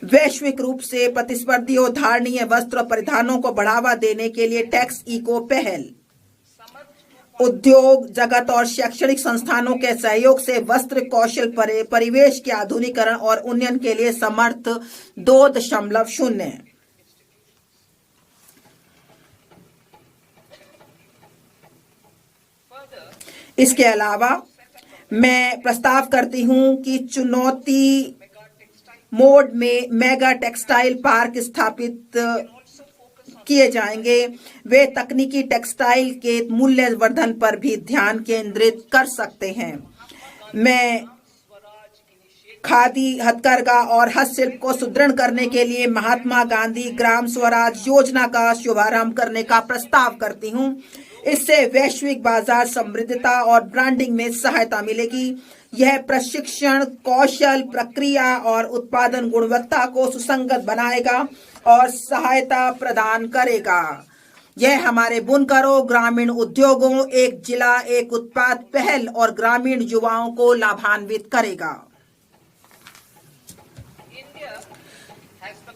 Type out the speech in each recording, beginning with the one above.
वैश्विक रूप से प्रतिस्पर्धी और धारणीय वस्त्र परिधानों को बढ़ावा देने के लिए टैक्स इको पहल। उद्योग जगत और शैक्षणिक संस्थानों के सहयोग से वस्त्र कौशल परिवेश के आधुनिकीकरण और उन्नयन के लिए समर्थ 2.0। इसके अलावा मैं प्रस्ताव करती हूं कि चुनौती मोड में मेगा टेक्सटाइल पार्क स्थापित किए जाएंगे। वे तकनीकी टेक्सटाइल के मूल्यवर्धन पर भी ध्यान केंद्रित कर सकते हैं। मैं खादी, हथकरघा और हस्तशिल्प को सुदृढ़ करने के लिए महात्मा गांधी ग्राम स्वराज योजना का शुभारंभ करने का प्रस्ताव करती हूं। इससे वैश्विक बाजार समृद्धता और ब्रांडिंग में सहायता मिलेगी। यह प्रशिक्षण, कौशल, प्रक्रिया और उत्पादन गुणवत्ता को सुसंगत बनाएगा और सहायता प्रदान करेगा। यह हमारे बुनकरों, ग्रामीण उद्योगों, एक जिला एक उत्पाद पहल और ग्रामीण युवाओं को लाभान्वित करेगा।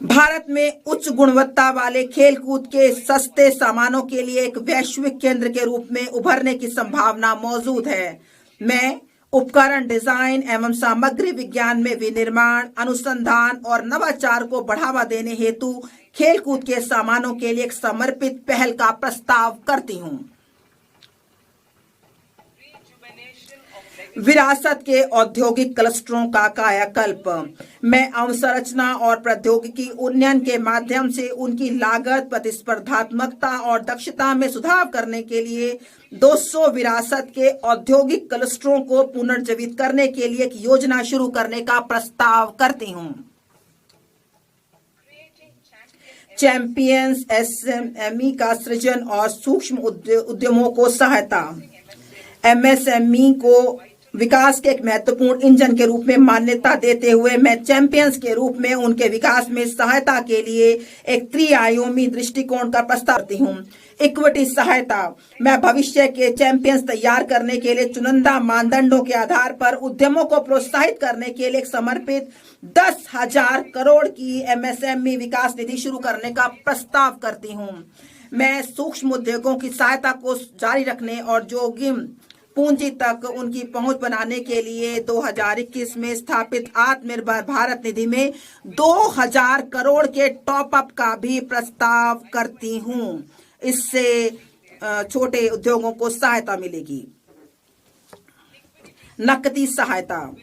भारत में उच्च गुणवत्ता वाले खेलकूद के सस्ते सामानों के लिए एक वैश्विक केंद्र के रूप में उभरने की संभावना मौजूद है। मैं उपकरण डिजाइन एवं सामग्री विज्ञान में विनिर्माण, अनुसंधान और नवाचार को बढ़ावा देने हेतु खेलकूद के सामानों के लिए एक समर्पित पहल का प्रस्ताव करती हूं। विरासत के औद्योगिक क्लस्टरों का कायाकल्प। मैं अवसंरचना और प्रौद्योगिकी उन्नयन के माध्यम से उनकी लागत, प्रतिस्पर्धात्मकता और दक्षता में सुधार करने के लिए 200 विरासत के औद्योगिक क्लस्टरों को पुनर्जीवित करने के लिए एक योजना शुरू करने का प्रस्ताव करती हूं। चैंपियंस एसएमई का सृजन और सूक्ष्म उद्यमों को सहायता। एमएसएमई को विकास के एक महत्वपूर्ण इंजन के रूप में मान्यता देते हुए मैं चैंपियंस के रूप में उनके विकास में सहायता के लिए एक त्रिआयामी दृष्टिकोण का प्रस्ताव करती हूँ। इक्विटी सहायता। मैं भविष्य के चैंपियंस तैयार करने के लिए चुनिंदा मानदंडों के आधार पर उद्यमों को प्रोत्साहित करने के लिए एक समर्पित 10,000 करोड़ की एमएसएमई विकास निधि शुरू करने का प्रस्ताव करती हूँ। मैं सूक्ष्म उद्योगों की सहायता को जारी रखने और जोखिम पूंजी तक उनकी पहुंच बनाने के लिए 2021 में स्थापित आत्मनिर्भर भारत निधि में 2,000 करोड़ के टॉप अप का भी प्रस्ताव करती हूं। इससे छोटे उद्योगों को सहायता मिलेगी। नकदी सहायता।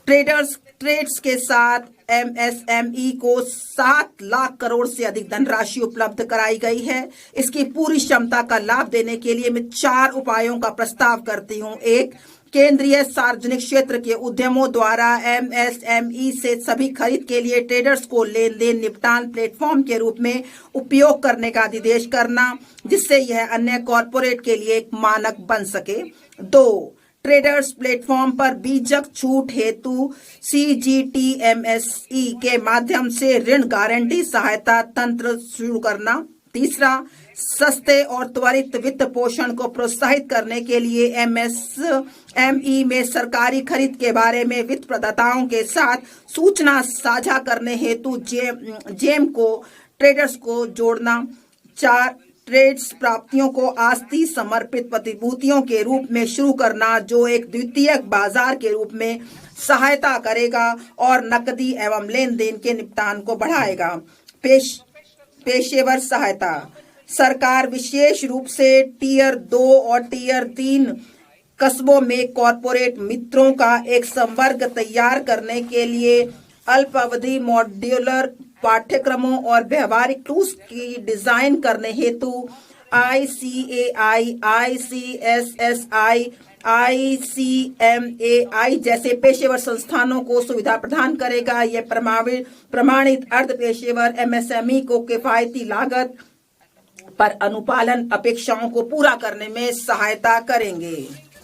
ट्रेड्स के साथ एमएसएमई को 7 लाख करोड़ से अधिक धनराशि उपलब्ध कराई गई है। इसकी पूरी क्षमता का लाभ देने के लिए मैं 4 उपायों का प्रस्ताव करती हूँ। 1. केंद्रीय सार्वजनिक क्षेत्र के उद्यमों द्वारा एमएसएमई से सभी खरीद के लिए ट्रेडर्स को लेन देन निपटान प्लेटफॉर्म के रूप में उपयोग करने का निर्देश करना, जिससे यह अन्य कॉरपोरेट के लिए एक मानक बन सके। 2. ट्रेडर्स प्लेटफॉर्म पर बीजक छूट हेतु सीजीटीएमएसई के माध्यम से ऋण गारंटी सहायता तंत्र शुरू करना। 3. सस्ते और त्वरित वित्त पोषण को प्रोत्साहित करने के लिए एमएसएमई में सरकारी खरीद के बारे में वित्त प्रदाताओं के साथ सूचना साझा करने हेतु जेम को ट्रेडर्स को जोड़ना। 4. ट्रेड्स प्राप्तियों को आस्ती समर्पित प्रतिभूतियों के रूप में शुरू करना, जो एक द्वितीयक बाजार के रूप में सहायता करेगा और नकदी एवं लेन देन के निपटान को बढ़ाएगा। पेशेवर सहायता। सरकार विशेष रूप से टियर 2 और टियर 3 कस्बों में कॉरपोरेट मित्रों का एक संवर्ग तैयार करने के लिए अल्पावधि मॉड्यूलर पाठ्यक्रमों और व्यवहारिक टूल्स की डिजाइन करने हेतु ICAI, ICSSI, ICMAI जैसे पेशेवर संस्थानों को सुविधा प्रदान करेगा। यह प्रमाणित अर्ध पेशेवर एमएसएमई को किफायती लागत पर अनुपालन अपेक्षाओं को पूरा करने में सहायता करेंगे।